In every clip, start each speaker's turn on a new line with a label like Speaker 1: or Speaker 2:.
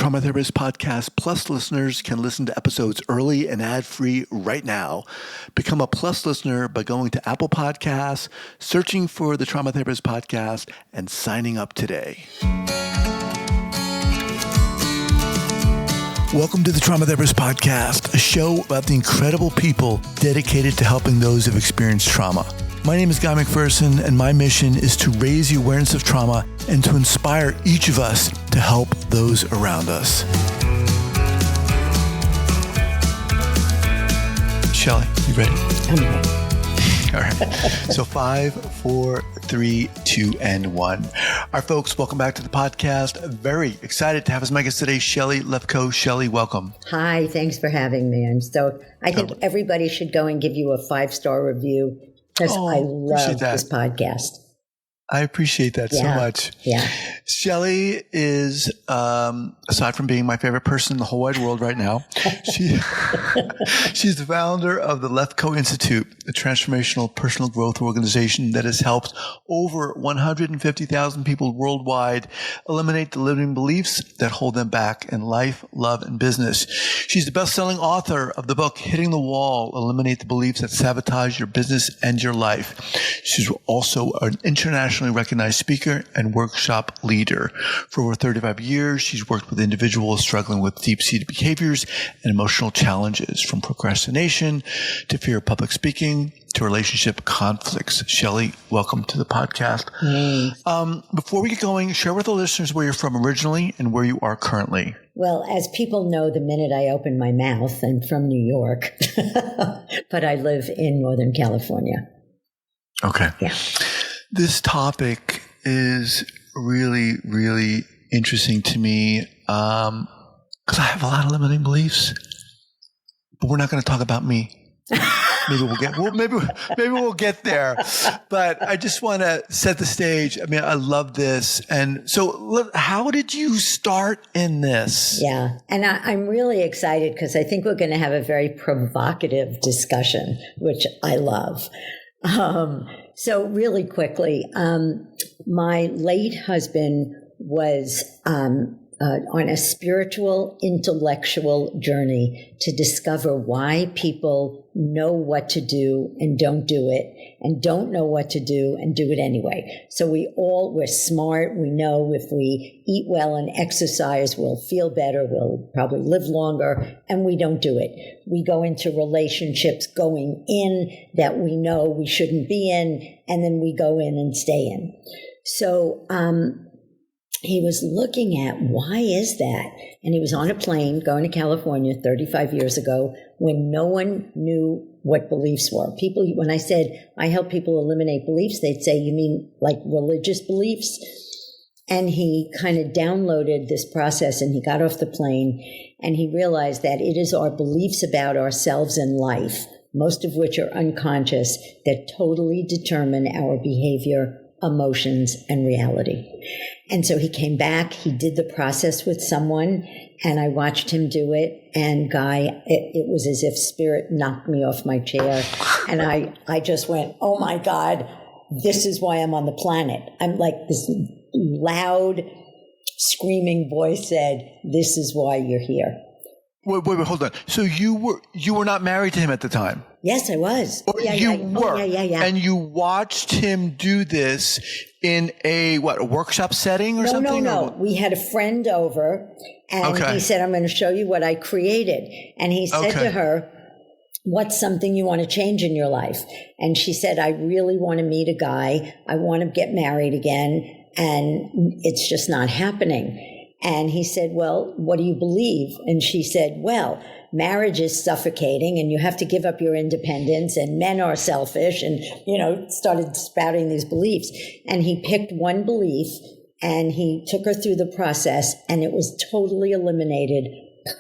Speaker 1: Trauma Therapist Podcast Plus listeners can listen to episodes early and ad-free right now. Become a Plus listener by going to Apple Podcasts, searching for the Trauma Therapist Podcast, and signing up today. Welcome to the Trauma Therapist Podcast, a show about the incredible people dedicated to helping those who have experienced trauma. My name is Guy McPherson, and my mission is to raise the awareness of trauma and to inspire each of us to help those around us. Shelly, you ready?
Speaker 2: I'm ready.
Speaker 1: All right. So 5, 4, 3, 2, and 1. All right, folks, welcome back to the podcast. Very excited to have as my guest today, Shelly Lefkoe. Shelly, welcome.
Speaker 2: Hi, thanks for having me. I think everybody should go and give you a 5-star review because I love this podcast.
Speaker 1: I appreciate that so much.
Speaker 2: Yeah.
Speaker 1: Shelly is, aside from being my favorite person in the whole wide world right now, she's the founder of the Lefkoe Institute, a transformational personal growth organization that has helped over 150,000 people worldwide eliminate the limiting beliefs that hold them back in life, love, and business. She's the best-selling author of the book, Hitting the Wall, Eliminate the Beliefs That Sabotage Your Business and Your Life. She's also an internationally recognized speaker and workshop leader. For over 35 years, she's worked with individuals struggling with deep-seated behaviors and emotional challenges, from procrastination to fear of public speaking to relationship conflicts. Shelly, welcome to the podcast. Before we get going, share with the listeners where you're from originally and where you are currently.
Speaker 2: Well, as people know, the minute I open my mouth, I'm from New York, but I live in Northern California.
Speaker 1: Okay.
Speaker 2: Yeah.
Speaker 1: This topic is really, really interesting to me because I have a lot of limiting beliefs, but we're not going to talk about me. Maybe we'll get there. But I just want to set the stage. I mean, I love this. And so how did you start in this?
Speaker 2: Yeah. And I'm really excited because I think we're going to have a very provocative discussion, which I love. So really quickly, my late husband was on a spiritual, intellectual journey to discover why people know what to do and don't do it, and don't know what to do and do it anyway. So we're smart. We know if we eat well and exercise, we'll feel better, we'll probably live longer, and we don't do it. We go into relationships going in that we know we shouldn't be in, and then we go in and stay in. So, he was looking at why is that? And he was on a plane going to California 35 years ago when no one knew what beliefs were. People, when I said I help people eliminate beliefs, they'd say, you mean like religious beliefs? And he kind of downloaded this process and he got off the plane and he realized that it is our beliefs about ourselves and life, most of which are unconscious, that totally determine our behavior, emotions, and reality. And so he came back, he did the process with someone, and I watched him do it. And Guy, it was as if spirit knocked me off my chair. And I just went, oh my God, this is why I'm on the planet. I'm like, this loud, screaming voice said, this is why you're here.
Speaker 1: Wait, hold on. So you were not married to him at the time?
Speaker 2: Yes, I was.
Speaker 1: You were.
Speaker 2: Oh, yeah.
Speaker 1: And you watched him do this in a workshop setting or something?
Speaker 2: No. We had a friend over and he said, I'm going to show you what I created. And he said to her, what's something you want to change in your life? And she said, I really want to meet a guy. I want to get married again. And it's just not happening. And he said, well, what do you believe? And she said, well, marriage is suffocating and you have to give up your independence and men are selfish, and, started spouting these beliefs. And he picked one belief and he took her through the process and it was totally eliminated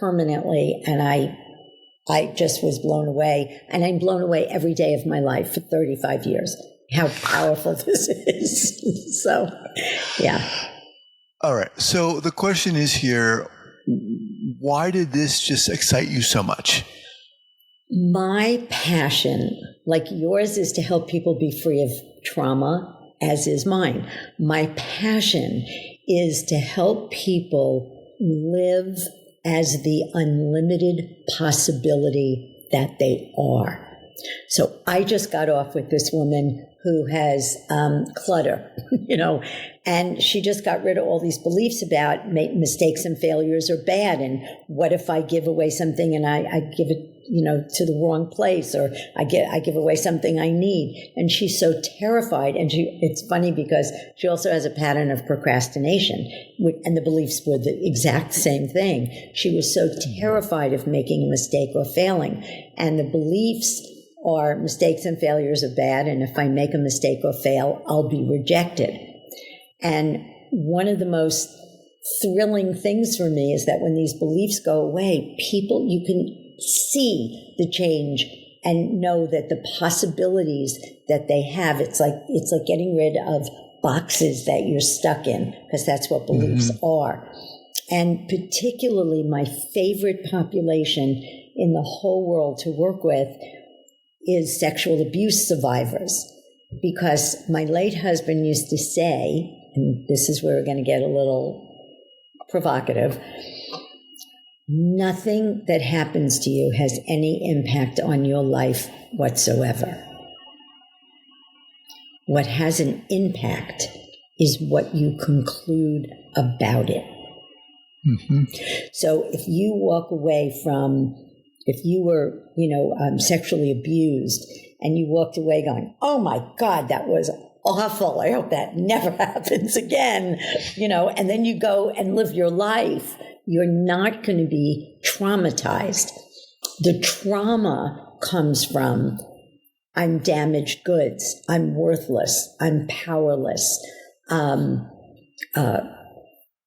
Speaker 2: permanently. And I just was blown away, and I'm blown away every day of my life for 35 years, how powerful this is. So, yeah.
Speaker 1: All right. So the question is here, why did this just excite you so much?
Speaker 2: My passion, like yours, is to help people be free of trauma, as is mine. My passion is to help people live as the unlimited possibility that they are. So I just got off with this woman who has clutter, and she just got rid of all these beliefs about mistakes and failures are bad. And what if I give away something and I give it, to the wrong place, or I give away something I need. And she's so terrified. And it's funny because she also has a pattern of procrastination, and the beliefs were the exact same thing. She was so terrified of making a mistake or failing. And the beliefs are mistakes and failures are bad, and if I make a mistake or fail, I'll be rejected. And one of the most thrilling things for me is that when these beliefs go away, you can see the change and know that the possibilities that they have, it's like getting rid of boxes that you're stuck in, because that's what beliefs are. And particularly my favorite population in the whole world to work with is sexual abuse survivors, because my late husband used to say, and this is where we're going to get a little provocative, nothing that happens to you has any impact on your life whatsoever. What has an impact is what you conclude about it. So if you walk away from, if you were, sexually abused, and you walked away going, oh my God, that was awful, I hope that never happens again, and then you go and live your life, you're not going to be traumatized. The trauma comes from, I'm damaged goods, I'm worthless, I'm powerless,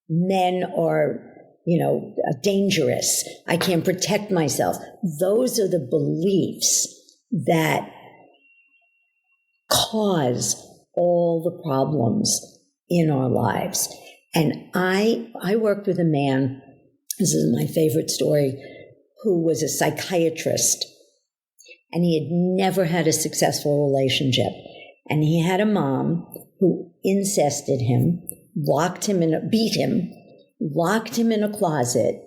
Speaker 2: men are, dangerous, I can't protect myself. Those are the beliefs that cause all the problems in our lives. And I worked with a man, this is my favorite story, who was a psychiatrist, and he had never had a successful relationship. And he had a mom who incested him, beat him, locked him in a closet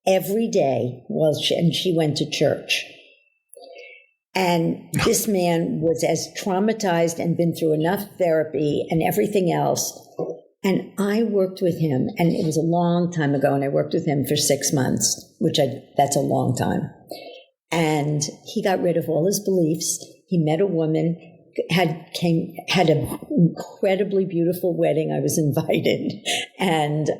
Speaker 2: every day and she went to church. And this man was as traumatized and been through enough therapy and everything else. And I worked with him, and it was a long time ago, and I worked with him for 6 months, that's a long time. And he got rid of all his beliefs. He met a woman, had an incredibly beautiful wedding. I was invited, and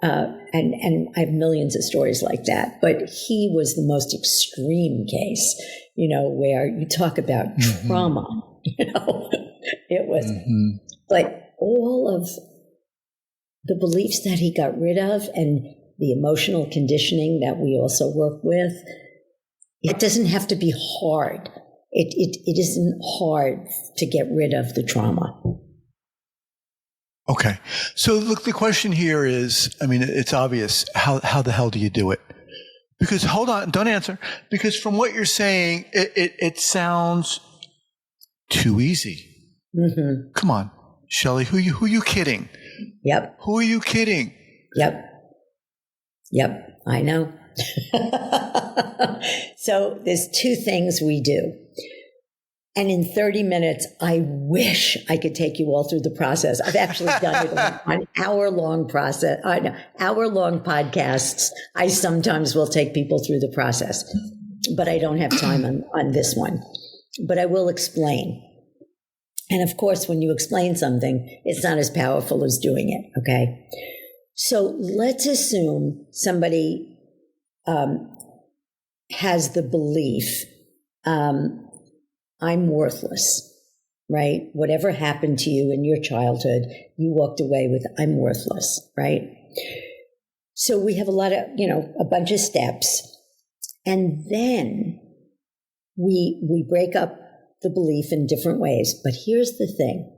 Speaker 2: I have millions of stories like that. But he was the most extreme case, where you talk about trauma. It was, but all of the beliefs that he got rid of and the emotional conditioning that we also work with, it doesn't have to be hard. It isn't hard to get rid of the trauma.
Speaker 1: Okay. So look, the question here is, it's obvious. How the hell do you do it? Because, hold on, don't answer. Because from what you're saying, it sounds too easy. Come on, Shelly, who you kidding?
Speaker 2: Yep.
Speaker 1: Who are you kidding?
Speaker 2: Yep, I know. So there's two things we do. And in 30 minutes, I wish I could take you all through the process. I've actually done it on hour-long podcasts. I sometimes will take people through the process, but I don't have time on this one. But I will explain. And of course, when you explain something, it's not as powerful as doing it, okay? So let's assume somebody has the belief, I'm worthless, right? Whatever happened to you in your childhood, you walked away with, I'm worthless, right? So we have a bunch of steps. And then we break up the belief in different ways. But here's the thing.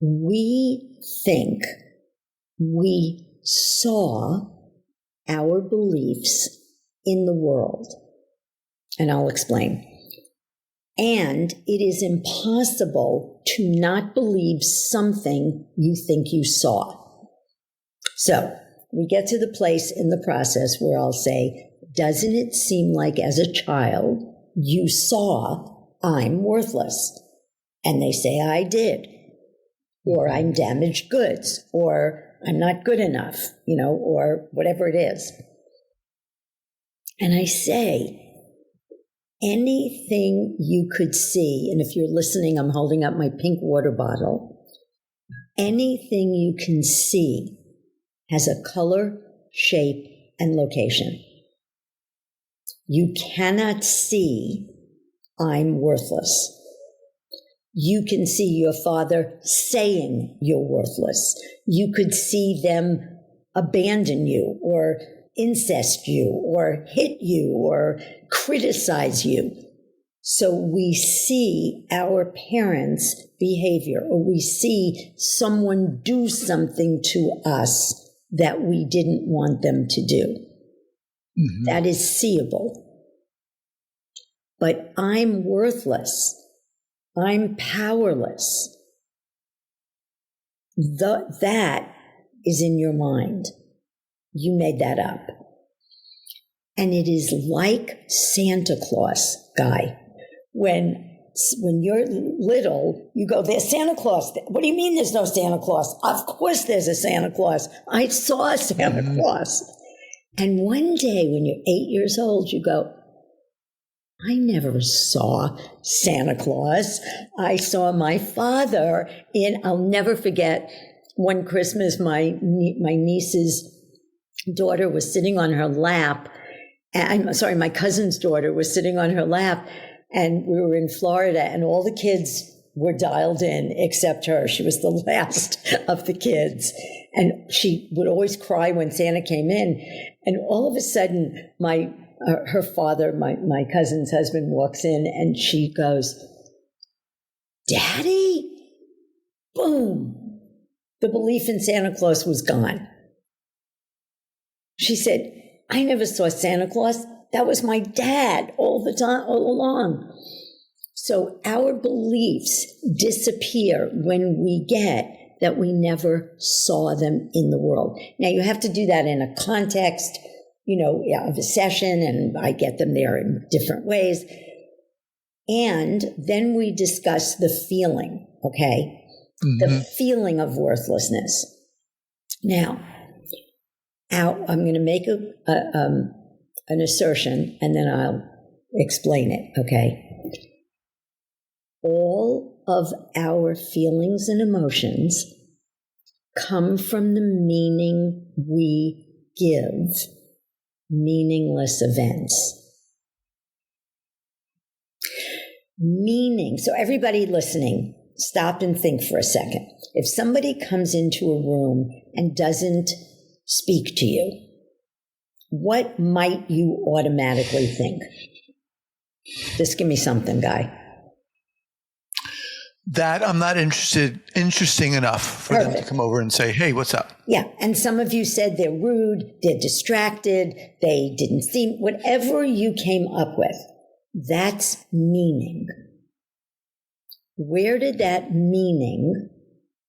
Speaker 2: We think we saw our beliefs in the world. And I'll explain. And it is impossible to not believe something you think you saw. So we get to the place in the process where I'll say, doesn't it seem like as a child you saw I'm worthless? And they say, I did. Or I'm damaged goods, or I'm not good enough, or whatever it is. And I say, anything you could see, and if you're listening, I'm holding up my pink water bottle, anything you can see has a color, shape, and location. You cannot see I'm worthless. You can see your father saying you're worthless. You could see them abandon you or incest you or hit you or criticize you. So we see our parents' behavior, or we see someone do something to us that we didn't want them to do. Mm-hmm. That is seeable. But I'm worthless. I'm powerless. That is in your mind. You made that up. And it is like Santa Claus, Guy. When you're little, you go, there's Santa Claus. What do you mean there's no Santa Claus? Of course there's a Santa Claus. I saw a Santa Claus. And one day when you're 8 years old, you go, I never saw Santa Claus. I saw my father I'll never forget, one Christmas, my niece's daughter was sitting on her lap. My cousin's daughter was sitting on her lap, and we were in Florida, and all the kids were dialed in except her. She was the last of the kids. And she would always cry when Santa came in. And all of a sudden, her father, my cousin's husband, walks in, and she goes, Daddy? Boom. The belief in Santa Claus was gone. She said, I never saw Santa Claus. That was my dad all the time, all along. So our beliefs disappear when we get that we never saw them in the world. Now, you have to do that in a context, of a session, and I get them there in different ways. And then we discuss the feeling, okay? Mm-hmm. The feeling of worthlessness. Now, I'm going to make an assertion, and then I'll explain it, okay? All of our feelings and emotions come from the meaning we give meaningless events. Meaning, so everybody listening, stop and think for a second. If somebody comes into a room and doesn't speak to you, what might you automatically think? Just give me something, Guy.
Speaker 1: That I'm not interesting enough for them to come over and say, hey, what's up?
Speaker 2: Yeah. And some of you said they're rude, they're distracted, they didn't seem, whatever you came up with, that's meaning. Where did that meaning,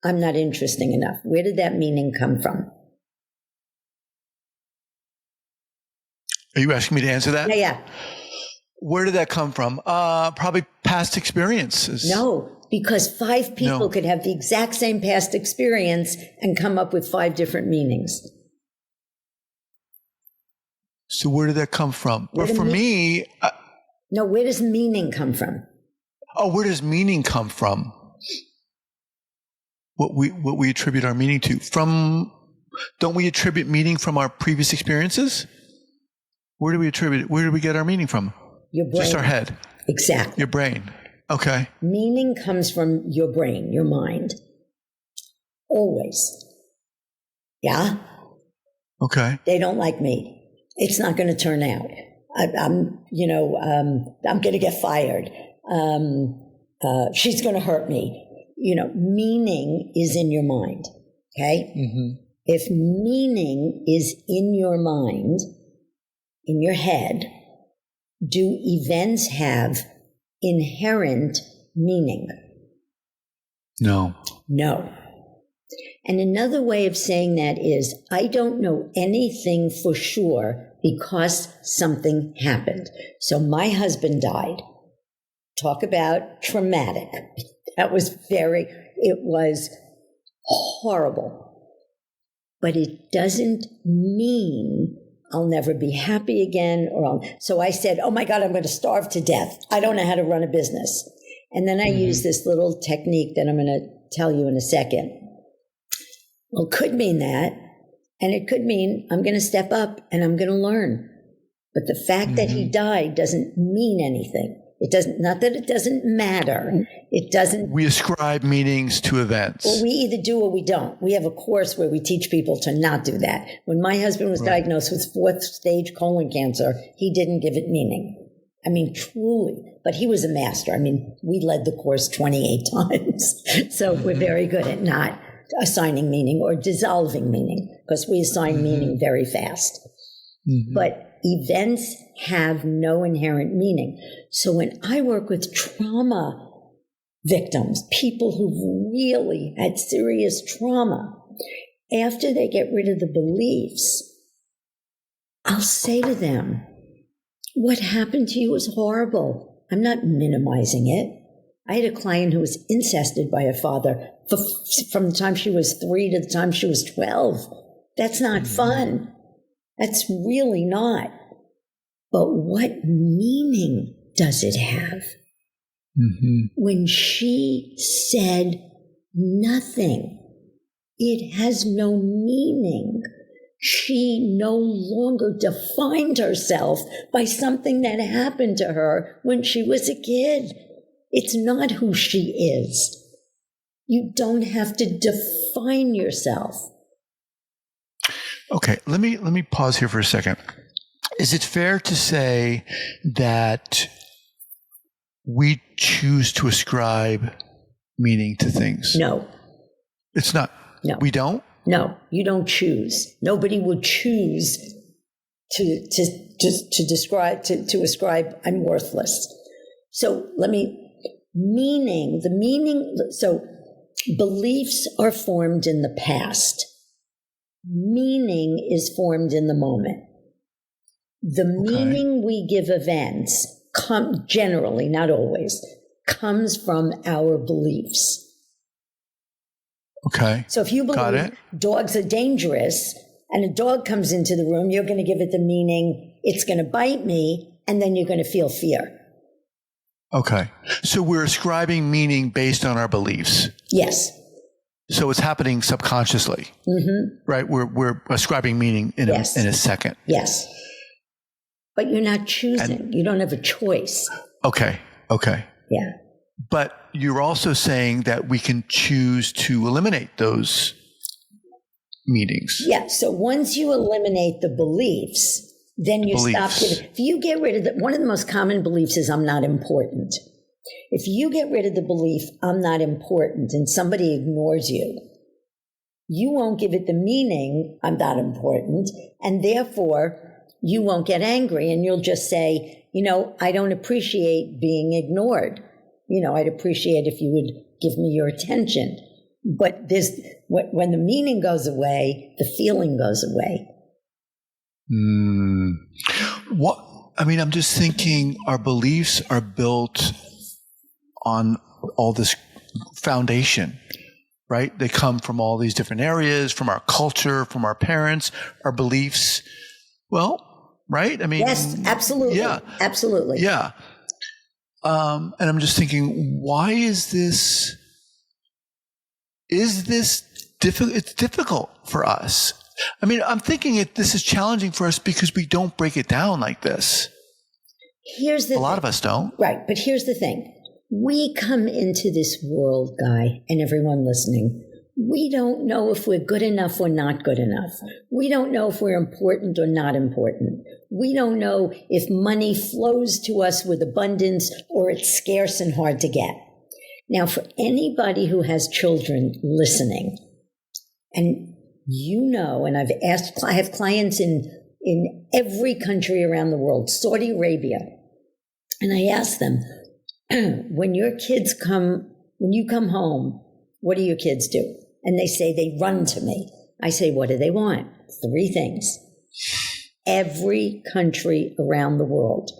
Speaker 2: I'm not interesting enough, where did that meaning come from?
Speaker 1: Are you asking me to answer that?
Speaker 2: Yeah.
Speaker 1: Where did that come from? Probably past experiences.
Speaker 2: No. Because 5 people could have the exact same past experience and come up with 5 different meanings.
Speaker 1: So where did that come from? Well, for me...
Speaker 2: No, where does meaning come from?
Speaker 1: Oh, where does meaning come from? What we attribute our meaning to. Don't we attribute meaning from our previous experiences? Where do we attribute it? Where do we get our meaning from?
Speaker 2: Your brain.
Speaker 1: Just our head.
Speaker 2: Exactly.
Speaker 1: Your brain. Okay.
Speaker 2: Meaning comes from your brain, your mind. Always. Yeah?
Speaker 1: Okay.
Speaker 2: They don't like me. It's not going to turn out. I'm going to get fired. She's going to hurt me. Meaning is in your mind. Okay? Mm-hmm. If meaning is in your mind, in your head, do events have inherent meaning?
Speaker 1: No.
Speaker 2: And another way of saying that is, I don't know anything for sure because something happened. So my husband died. Talk about traumatic. It was horrible. But it doesn't mean I'll never be happy again. So I said, oh my God, I'm going to starve to death. I don't know how to run a business. And then I used this little technique that I'm going to tell you in a second. Well, it could mean that. And it could mean I'm going to step up and I'm going to learn. But the fact that he died doesn't mean anything. It doesn't, not that it doesn't matter. It doesn't.
Speaker 1: We ascribe meanings to events.
Speaker 2: Well, we either do or we don't. We have a course where we teach people to not do that. When my husband was diagnosed with 4th stage colon cancer, he didn't give it meaning. I mean, truly. But he was a master. I mean, we led the course 28 times. So we're very good at not assigning meaning or dissolving meaning, because we assign meaning very fast. But events have no inherent meaning. So when I work with trauma victims, people who've really had serious trauma, after they get rid of the beliefs, I'll say to them, what happened to you was horrible. I'm not minimizing it. I had a client who was incested by her father from the time she was 3 to the time she was 12. That's not fun. That's really not. But what meaning does it have? When she said nothing, it has no meaning. She no longer defined herself by something that happened to her when she was a kid. It's not who she is. You don't have to define yourself.
Speaker 1: Okay, let me pause here for a second. Is it fair to say that we choose to ascribe meaning to things?
Speaker 2: No.
Speaker 1: It's not.
Speaker 2: No.
Speaker 1: We don't?
Speaker 2: No, you don't choose. Nobody would choose to ascribe I'm worthless. So so beliefs are formed in the past. Meaning is formed in the moment. The meaning we give events generally, not always, comes from our beliefs.
Speaker 1: Okay.
Speaker 2: So if you believe dogs are dangerous and a dog comes into the room, you're going to give it the meaning it's going to bite me, and then you're going to feel fear.
Speaker 1: Okay. So we're ascribing meaning based on our beliefs.
Speaker 2: Yes.
Speaker 1: So it's happening subconsciously, right? We're ascribing meaning in a second.
Speaker 2: Yes. But you're not choosing. You don't have a choice.
Speaker 1: Okay.
Speaker 2: Yeah.
Speaker 1: But you're also saying that we can choose to eliminate those meanings.
Speaker 2: Yeah. So once you eliminate the beliefs, then you stop giving. If you get rid of one of the most common beliefs is I'm not important. If you get rid of the belief I'm not important and somebody ignores you, you won't give it the meaning I'm not important, and therefore you won't get angry, and you'll just say, I don't appreciate being ignored. I'd appreciate if you would give me your attention. But when the meaning goes away, the feeling goes away.
Speaker 1: I'm just thinking our beliefs are built on all this foundation, right? They come from all these different areas, from our culture, from our parents, our beliefs. Well, right?
Speaker 2: Yes, absolutely.
Speaker 1: Yeah.
Speaker 2: Absolutely.
Speaker 1: Yeah. And I'm just thinking, why is this difficult? It's difficult for us. I'm thinking this is challenging for us because we don't break it down like this. A lot of us don't.
Speaker 2: Right. But here's the thing. We come into this world, Guy, and everyone listening, we don't know if we're good enough or not good enough. We don't know if we're important or not important. We don't know if money flows to us with abundance or it's scarce and hard to get. Now, for anybody who has children listening, and and I have clients in every country around the world, Saudi Arabia, and I ask them, when you come home, what do your kids do? and they say they run to me. I say, what do they want? 3 things. Every country around the world: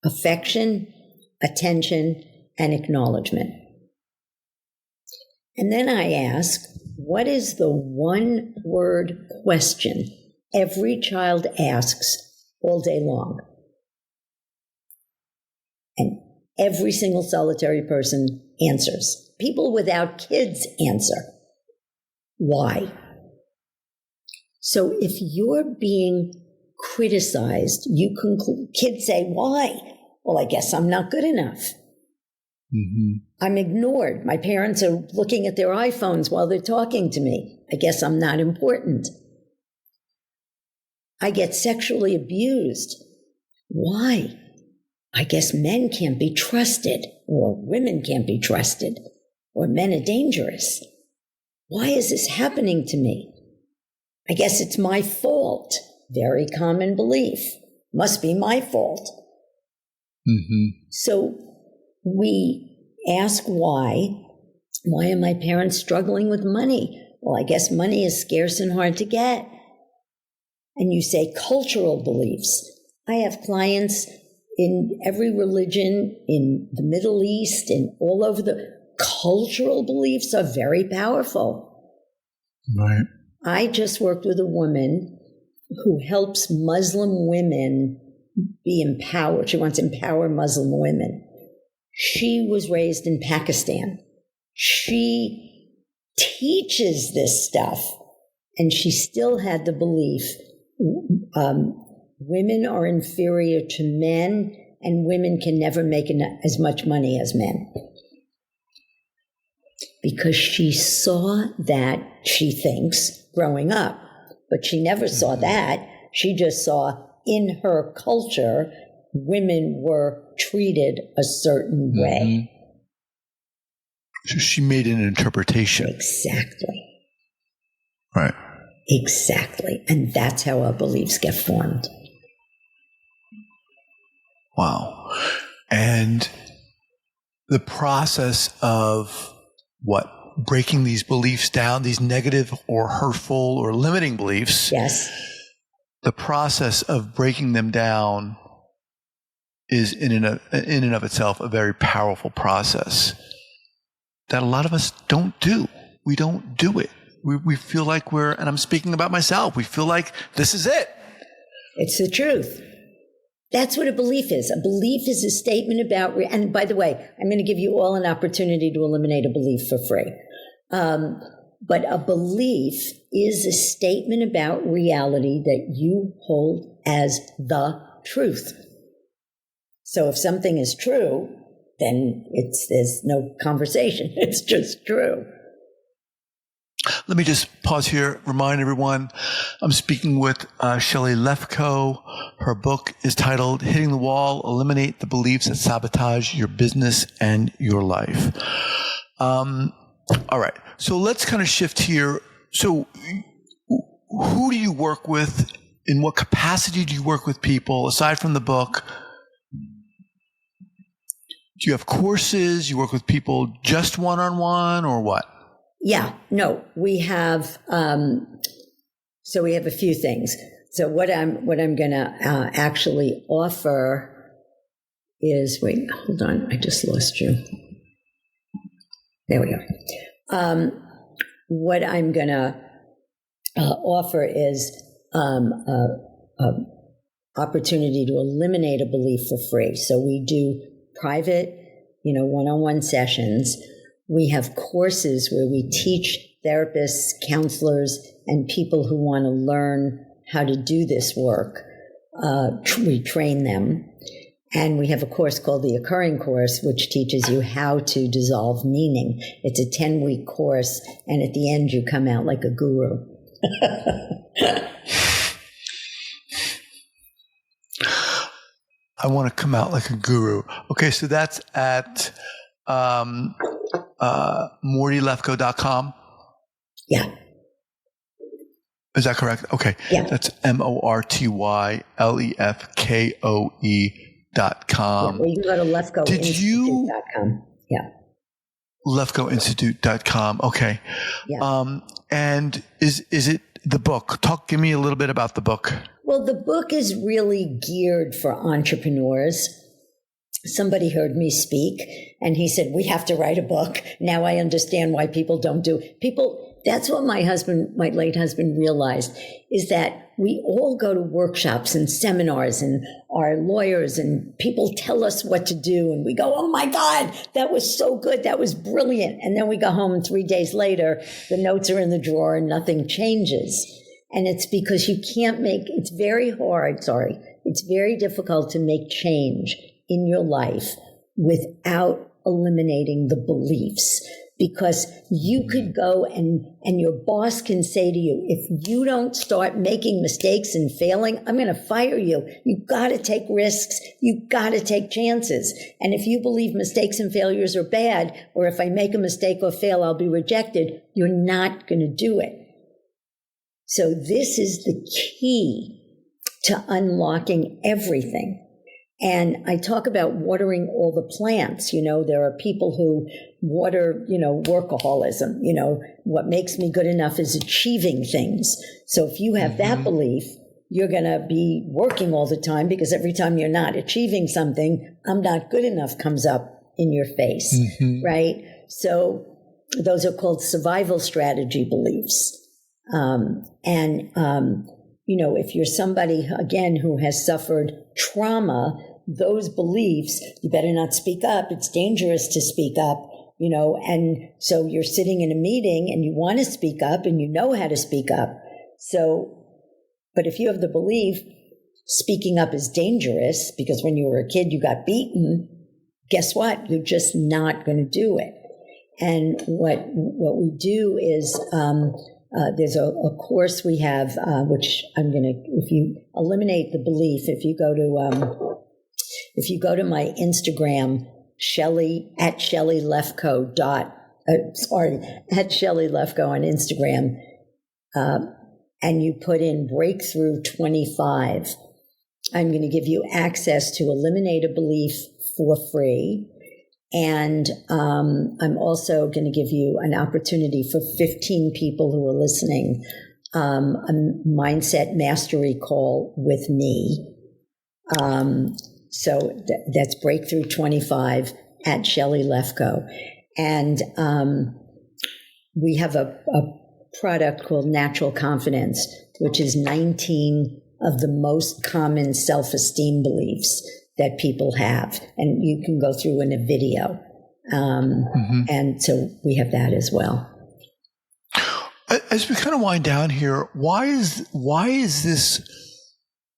Speaker 2: affection, attention, and acknowledgement. And then I ask, what is the one word question every child asks all day long? And every single solitary person answers. People without kids answer. Why? So if you're being criticized, you conclude, kids say, why? Well, I guess I'm not good enough.
Speaker 1: Mm-hmm.
Speaker 2: I'm ignored. My parents are looking at their iPhones while they're talking to me. I guess I'm not important. I get sexually abused. Why? I guess men can't be trusted, or women can't be trusted, or men are dangerous. Why is this happening to me? I guess it's my fault. Very common belief. Must be my fault.
Speaker 1: Mm-hmm.
Speaker 2: So we ask why. Why are my parents struggling with money? Well, I guess money is scarce and hard to get. And you say cultural beliefs. I have clients in every religion, in the Middle East, and all over the cultural beliefs are very powerful.
Speaker 1: Right.
Speaker 2: I just worked with a woman who helps Muslim women be empowered. She wants to empower Muslim women. She was raised in Pakistan. She teaches this stuff, and she still had the belief women are inferior to men, and women can never make as much money as men. Because she saw that, she thinks, growing up. But she never saw that. She just saw in her culture, women were treated a certain way.
Speaker 1: So she made an interpretation.
Speaker 2: Exactly.
Speaker 1: Right.
Speaker 2: Exactly. And that's how our beliefs get formed.
Speaker 1: Wow. And the process of what? Breaking these beliefs down, these negative or hurtful or limiting beliefs.
Speaker 2: Yes.
Speaker 1: The process of breaking them down is in and of itself a very powerful process that a lot of us don't do. We don't do it. We feel like and I'm speaking about myself, we feel like this is it. It's
Speaker 2: the truth. That's what a belief is. A belief is a statement about, and by the way, I'm going to give you all an opportunity to eliminate a belief for free. But a belief is a statement about reality that you hold as the truth. So if something is true, then there's no conversation. It's just true.
Speaker 1: Let me just pause here, remind everyone, I'm speaking with Shelly Lefkoe. Her book is titled Hitting the Wall, Eliminate the Beliefs That Sabotage Your Business and Your Life. All right, so let's kind of shift here. So who do you work with? In what capacity do you work with people, aside from the book? Do you have courses? You work with people just one-on-one, or what?
Speaker 2: Yeah, no, we have, so we have a few things. So what I'm going to actually offer is, wait, hold on, I just lost you. There we go. What I'm going to offer is opportunity to eliminate a belief for free. So we do private, one-on-one sessions. We have courses where we teach therapists, counselors, and people who want to learn how to do this work. We train them. And we have a course called the Occurring Course, which teaches you how to dissolve meaning. It's a 10-week course, and at the end you come out like a guru.
Speaker 1: I want to come out like a guru. Okay, so that's at MortyLefkoe.com.
Speaker 2: Yeah.
Speaker 1: Is that correct? Okay.
Speaker 2: Yeah.
Speaker 1: That's MortyLefkoe.com.
Speaker 2: Yeah, or you can go to LefkoeInstitute.com. Yeah.
Speaker 1: LefkoeInstitute.com. Okay.
Speaker 2: Yeah.
Speaker 1: And is it the book? Give me a little bit about the book.
Speaker 2: Well, the book is really geared for entrepreneurs. Somebody heard me speak and he said, we have to write a book. Now I understand why people don't do people. That's what my late husband realized, is that we all go to workshops and seminars and our lawyers and people tell us what to do. And we go, oh my God, that was so good. That was brilliant. And then we go home and 3 days later, the notes are in the drawer and nothing changes. And it's because it's very difficult to make change in your life without eliminating the beliefs. Because you could go and your boss can say to you, if you don't start making mistakes and failing, I'm going to fire you. You've got to take risks. You've got to take chances. And if you believe mistakes and failures are bad, or if I make a mistake or fail, I'll be rejected, you're not going to do it. So this is the key to unlocking everything. And I talk about watering all the plants. There are people who water, workaholism. What makes me good enough is achieving things. So if you have that belief, you're going to be working all the time, because every time you're not achieving something, I'm not good enough comes up in your face, right? So those are called survival strategy beliefs. If you're somebody, again, who has suffered trauma, those beliefs, you better not speak up. It's dangerous to speak up, and so you're sitting in a meeting and you want to speak up and you know how to speak up. So, but if you have the belief speaking up is dangerous because when you were a kid you got beaten, guess what? You're just not going to do it. And what we do is, there's a course we have, which if you eliminate the belief, if you go to my Instagram, at Shelly Lefkoe at Shelly Lefkoe on Instagram, and you put in breakthrough 25, I'm going to give you access to eliminate a belief for free. And I'm also going to give you an opportunity for 15 people who are listening, a mindset mastery call with me. So that's Breakthrough 25 at Shelly Lefkoe. And we have a product called Natural Confidence, which is 19 of the most common self-esteem beliefs that people have. And you can go through in a video. And so we have that as well.
Speaker 1: As we kind of wind down here, why is this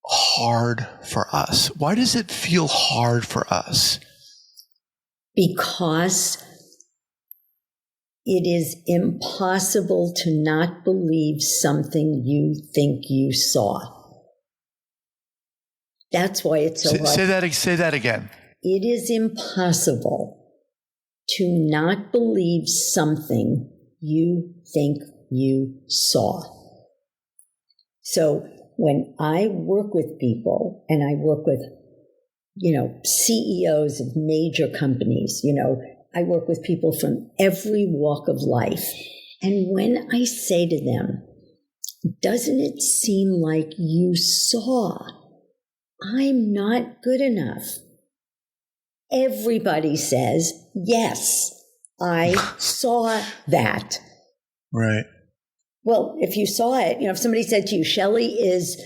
Speaker 1: hard for us? Why does it feel hard for us?
Speaker 2: Because it is impossible to not believe something you think you saw. That's why it's so hard.
Speaker 1: Say that again.
Speaker 2: It is impossible to not believe something you think you saw. So when I work with people, and I work with, CEOs of major companies, I work with people from every walk of life. And when I say to them, doesn't it seem like you saw I'm not good enough? Everybody says, yes, I saw that.
Speaker 1: Right.
Speaker 2: Well, if you saw it, if somebody said to you, Shelly is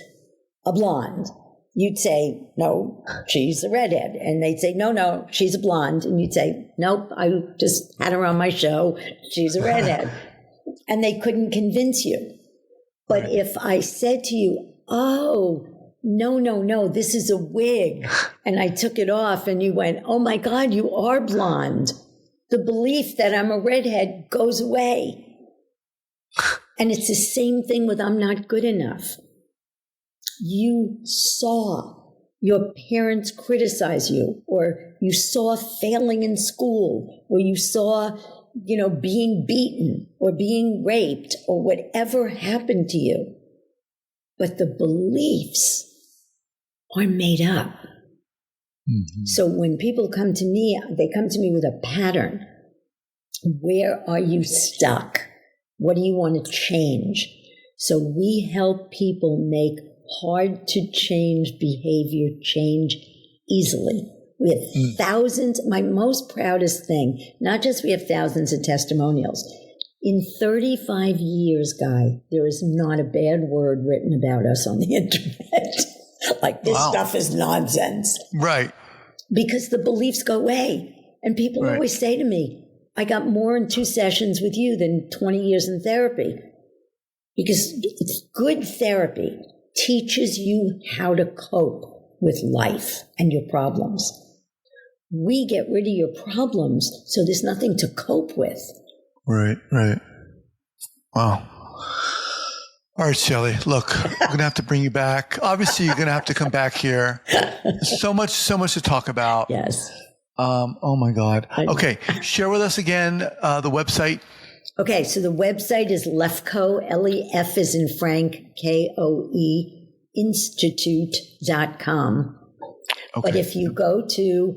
Speaker 2: a blonde, you'd say, no, she's a redhead. And they'd say, no, she's a blonde. And you'd say, nope, I just had her on my show. She's a redhead. And they couldn't convince you. But right. If I said to you, oh, no, this is a wig, and I took it off, and you went, oh my God, you are blonde, the belief that I'm a redhead goes away. And it's the same thing with I'm not good enough. You saw your parents criticize you, or you saw failing in school, or you saw, being beaten or being raped or whatever happened to you. But the beliefs are made up. Mm-hmm. So when people come to me, they come to me with a pattern. Where are you stuck? What do you want to change? So we help people make hard to change behavior change easily. We have thousands, my most proudest thing, not just we have thousands of testimonials. In 35 years, Guy, there is not a bad word written about us on the internet. Like, this stuff is nonsense.
Speaker 1: Right. Because
Speaker 2: the beliefs go away. And people always say to me, I got more in 2 sessions with you than 20 years in therapy. Because it's good therapy teaches you how to cope with life and your problems. We get rid of your problems, so there's nothing to cope with.
Speaker 1: Right. Wow. All right, Shelly, look, we're going to have to bring you back. Obviously, you're going to have to come back here. So much to talk about.
Speaker 2: Yes.
Speaker 1: Oh, my God. Okay, share with us again the website.
Speaker 2: Okay, so the website is Lefkoe, L-E-F as in Frank, K-O-E, institute.com. Okay. But if you go to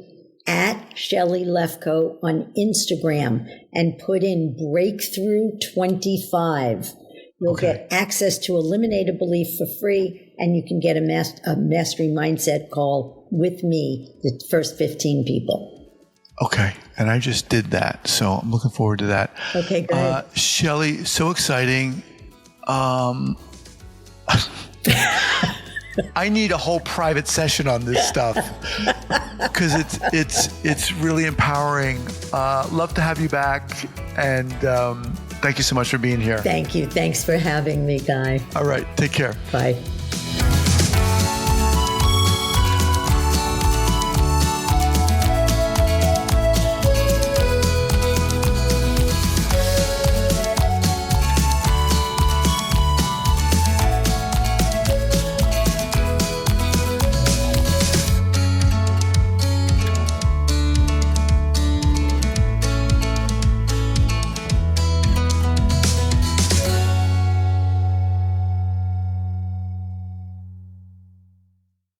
Speaker 2: @Shelly Lefkoe on Instagram and put in Breakthrough 25, you'll get access to Eliminate a Belief for free, and you can get a mastery mindset call with me, the first 15 people.
Speaker 1: Okay, and I just did that, so I'm looking forward to that.
Speaker 2: Okay, good.
Speaker 1: Shelly, so exciting. I need a whole private session on this stuff because it's really empowering. Love to have you back, and thank you so much for being here.
Speaker 2: Thank you. Thanks for having me, Guy.
Speaker 1: All right, take care.
Speaker 2: Bye.